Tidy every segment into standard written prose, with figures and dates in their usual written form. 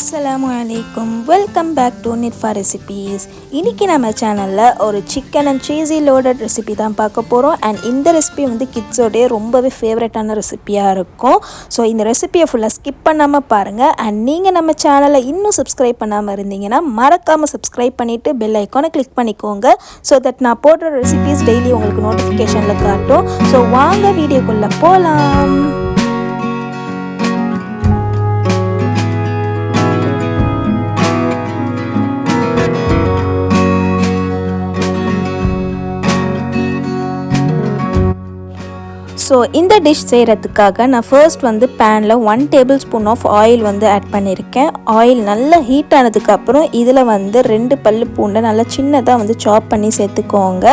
Assalamualaikum. Welcome back to Nirfa Recipes. இன்னைக்கு நம்ம சேனல்ல ஒரு chicken and cheesy loaded recipe தான் பார்க்க போறோம். and இந்த ரெசிபி வந்து கிட்ஸோட ரொம்பவே ஃபேவரட்டான ரெசிபியா இருக்கும். ஸோ இந்த ரெசிபியை ஃபுல்லாக ஸ்கிப் பண்ணாமல் பாருங்கள். அண்ட் நீங்கள் நம்ம சேனலை இன்னும் சப்ஸ்கிரைப் பண்ணாமல் இருந்தீங்கன்னா மறக்காமல் சப்ஸ்கிரைப் பண்ணிவிட்டு பெல் ஐக்கானை கிளிக் பண்ணிக்கோங்க. ஸோ தட் நான் போடுற ரெசிபிஸ் டெய்லி உங்களுக்கு நோட்டிஃபிகேஷனில் காட்டும். ஸோ வாங்க வீடியோக்குள்ளே போகலாம். ஸோ இந்த டிஷ் செய்கிறதுக்காக நான் ஃபர்ஸ்ட் வந்து பேனில் 1 டேபிள்-ஸ்பூன் ஆஃப் ஆயில் வந்து ஆட் பண்ணியிருக்கேன். ஆயில் நல்லா ஹீட் ஆனதுக்கப்புறம் இதில் வந்து 2 பல்லு பூண்டை நல்லா சின்னதாக வந்து சாப் பண்ணி சேர்த்துக்கோங்க.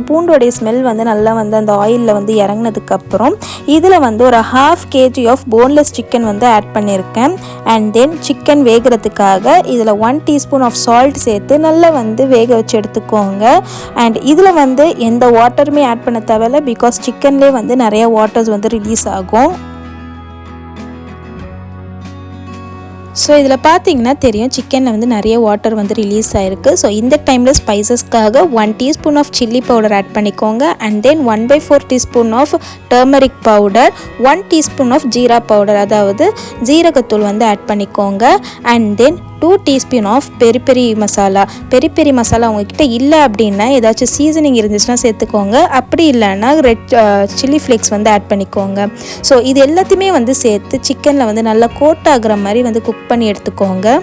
பூண்டோடைய ஸ்மெல் வந்து நல்லா வந்து அந்த ஆயிலில் வந்து இறங்கினதுக்கப்புறம் இதில் வந்து ஒரு 1/2 kg ஆஃப் போன்லெஸ் சிக்கன் வந்து ஆட் பண்ணியிருக்கேன். அண்ட் தென் சிக்கன் வேகிறதுக்காக இதில் 1 டீஸ்பூன் ஆஃப் சால்ட் சேர்த்து நல்லா வந்து வேக வச்சு எடுத்துக்கோங்க. அண்ட் இதில் வந்து எந்த வாட்டருமே ஆட் பண்ண தேவையில்லை, பிகாஸ் சிக்கன்லேயே வந்து நிறைய வாட்டர்ஸ் வந்து ரிலீஸ் ஆகும். ஸோ இதில் பார்த்தீங்கன்னா தெரியும் சிக்கனில் வந்து நிறைய வாட்டர் வந்து ரிலீஸ் ஆகிருக்கு. ஸோ இந்த டைமில் ஸ்பைசஸ்க்காக 1 teaspoon of chilli powder add பண்ணிக்கோங்க. And then 1/4 teaspoon of turmeric powder, 1 teaspoon of jeera powder, அதாவது ஜீரகத்தூள் வந்து ஆட் பண்ணிக்கோங்க. And then 2 teaspoon of peri peri masala உங்ககிட்ட இல்லை அப்படின்னா ஏதாச்சும் சீசனிங் இருந்துச்சுன்னா சேர்த்துக்கோங்க. அப்படி இல்லைன்னா ரெட் சில்லி ஃப்ளேக்ஸ் வந்து ஆட் பண்ணிக்கோங்க. ஸோ இது எல்லாத்தையுமே வந்து சேர்த்து சிக்கனில் வந்து நல்லா கோட் ஆகிற மாதிரி வந்து குக் பண்ணி எடுத்துக்கோங்க.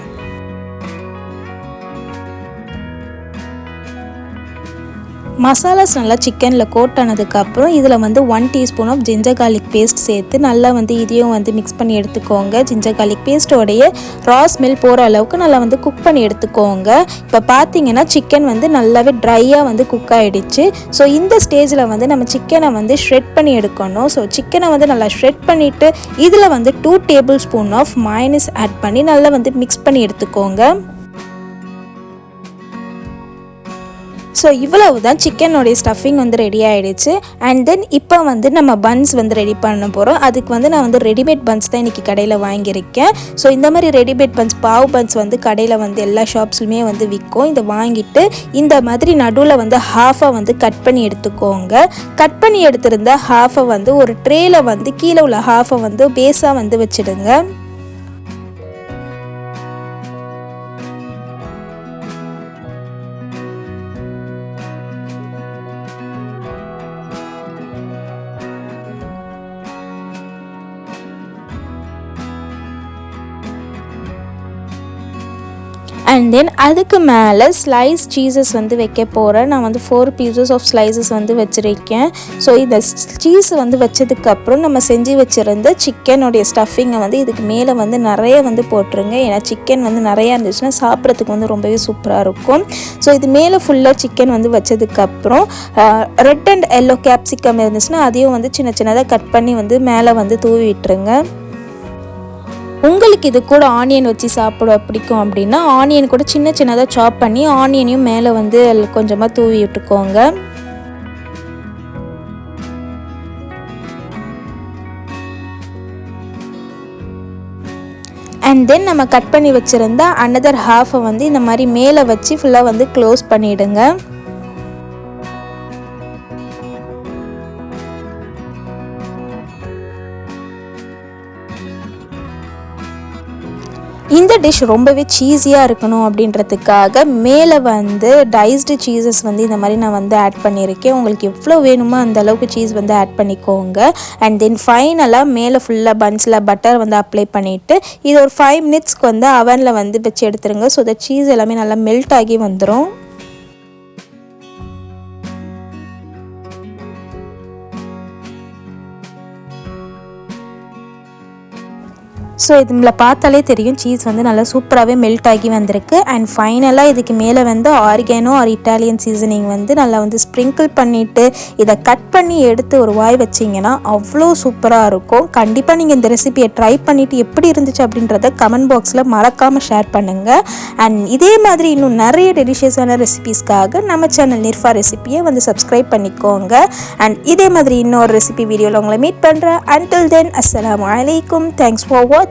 மசாலாஸ் நல்லா சிக்கனில் கோட் ஆனதுக்கப்புறம் இதில் வந்து 1 teaspoon of ginger garlic paste சேர்த்து நல்லா வந்து இதையும் வந்து மிக்ஸ் பண்ணி எடுத்துக்கோங்க. ஜிஞ்சர் கார்லிக் பேஸ்ட்டோடைய ரா ஸ்மெல் போகிற அளவுக்கு நல்லா வந்து குக் பண்ணி எடுத்துக்கோங்க. இப்போ பார்த்தீங்கன்னா சிக்கன் வந்து நல்லாவே ட்ரையாக வந்து குக் ஆகிடுச்சு. ஸோ இந்த ஸ்டேஜில் வந்து நம்ம சிக்கனை வந்து ஷ்ரெட் பண்ணி எடுக்கணும். ஸோ சிக்கனை வந்து நல்லா ஷ்ரெட் பண்ணிவிட்டு இதில் வந்து 2 டேபிள்-ஸ்பூன் ஆஃப் மயோனைஸ் ஆட் பண்ணி நல்லா வந்து மிக்ஸ் பண்ணி எடுத்துக்கோங்க. ஸோ இவ்வளவு தான் சிக்கனோடைய ஸ்டஃபிங் வந்து ரெடி ஆகிடுச்சு. அண்ட் தென் இப்போ வந்து நம்ம பன்ஸ் வந்து ரெடி பண்ண போகிறோம். அதுக்கு வந்து நான் வந்து ரெடிமேட் பன்ஸ் தான் இன்றைக்கி கடையில் வாங்கியிருக்கேன். ஸோ இந்த மாதிரி ரெடிமேட் பன்ஸ், பாவ் பன்ஸ் வந்து கடையில் வந்து எல்லா ஷாப்ஸ்லையுமே வந்து விற்கும். இதை வாங்கிட்டு இந்த மாதிரி நடுவில் வந்து ஹாஃபாக வந்து கட் பண்ணி எடுத்துக்கோங்க. கட் பண்ணி எடுத்திருந்த ஹாஃபை வந்து ஒரு ட்ரேயில் வந்து கீழே உள்ள ஹாஃபை வந்து பேஸாக வந்து வச்சுடுங்க. அண்ட் தென் அதுக்கு மேலே ஸ்லைஸ் சீஸஸ் வந்து வைக்க போகிறேன். நான் வந்து 4 பீசஸ் ஆஃப் ஸ்லைசஸ் வந்து வச்சுருக்கேன். ஸோ இந்த சீஸ் வந்து வச்சதுக்கப்புறம் நம்ம செஞ்சு வச்சுருந்த சிக்கனுடைய ஸ்டஃபிங்கை வந்து இதுக்கு மேலே வந்து நிறைய வந்து போட்டுருங்க. ஏன்னா சிக்கன் வந்து நிறையா இருந்துச்சுன்னா சாப்பிட்றதுக்கு வந்து ரொம்பவே சூப்பராக இருக்கும். ஸோ இது மேலே ஃபுல்லாக சிக்கன் வந்து வச்சதுக்கப்புறம் ரெட் அண்ட் எல்லோ கேப்சிகம் இருந்துச்சுன்னா அதையும் வந்து சின்ன சின்னதாக கட் பண்ணி வந்து மேலே வந்து தூவி விட்டுருங்க. உங்களுக்கு இது கூட ஆனியன் வச்சு சாப்பிட பிடிக்கும் அப்படின்னா ஆனியன் கூட சின்ன சின்னதாக சாப் பண்ணி ஆனியனையும் மேலே வந்து கொஞ்சமாக தூவி விட்டுக்கோங்க. அண்ட் தென் நம்ம கட் பண்ணி வச்சுருந்தா அனதர் ஹாஃபை வந்து இந்த மாதிரி மேலே வச்சு ஃபுல்லாக வந்து க்ளோஸ் பண்ணிவிடுங்க. இந்த டிஷ் ரொம்பவே சீஸியாக இருக்கணும் அப்படின்றதுக்காக மேலே வந்து டைஸ்டு சீஸஸ் வந்து இந்த மாதிரி நான் வந்து ஆட் பண்ணியிருக்கேன். உங்களுக்கு எவ்வளோ வேணுமோ அந்த அளவுக்கு சீஸ் வந்து ஆட் பண்ணிக்கோங்க. அண்ட் தென் ஃபைனலாக மேலே ஃபுல்லாக பன்ஸில் பட்டர் வந்து அப்ளை பண்ணிவிட்டு இது ஒரு 5 மினிட்ஸ்க்கு வந்து அவனில் வந்து வச்சு எடுத்துருங்க. ஸோ த சீஸ் எல்லாமே நல்லா மெல்ட் ஆகி வந்துடும். ஸோ இதில் பார்த்தாலே தெரியும் சீஸ் வந்து நல்லா சூப்பராகவே மெல்ட் ஆகி வந்திருக்கு. அண்ட் ஃபைனலாக இதுக்கு மேலே வந்து ஆரிகானோ ஆர் இட்டாலியன் சீசனிங் வந்து நல்லா வந்து ஸ்ப்ரிங்கிள் பண்ணிவிட்டு இதை கட் பண்ணி எடுத்து ஒரு வாய் வச்சிங்கன்னா அவ்வளோ சூப்பராக இருக்கும். கண்டிப்பாக நீங்கள் இந்த ரெசிபியை ட்ரை பண்ணிவிட்டு எப்படி இருந்துச்சு அப்படின்றத கமெண்ட் பாக்ஸில் மறக்காமல் ஷேர் பண்ணுங்கள். அண்ட் இதே மாதிரி இன்னும் நிறைய டெலிஷியஸான ரெசிபீஸ்க்காக நம்ம சேனல் நிர்ஃபா ரெசிபியை வந்து சப்ஸ்கிரைப் பண்ணிக்கோங்க. அண்ட் இதே மாதிரி இன்னொரு ரெசிபி வீடியோவில் உங்களை மீட் பண்ணுறேன். அன்டில் தென் அஸ்ஸலாமு அலைக்கும். தேங்க்ஸ் ஃபார் வாட்சிங்.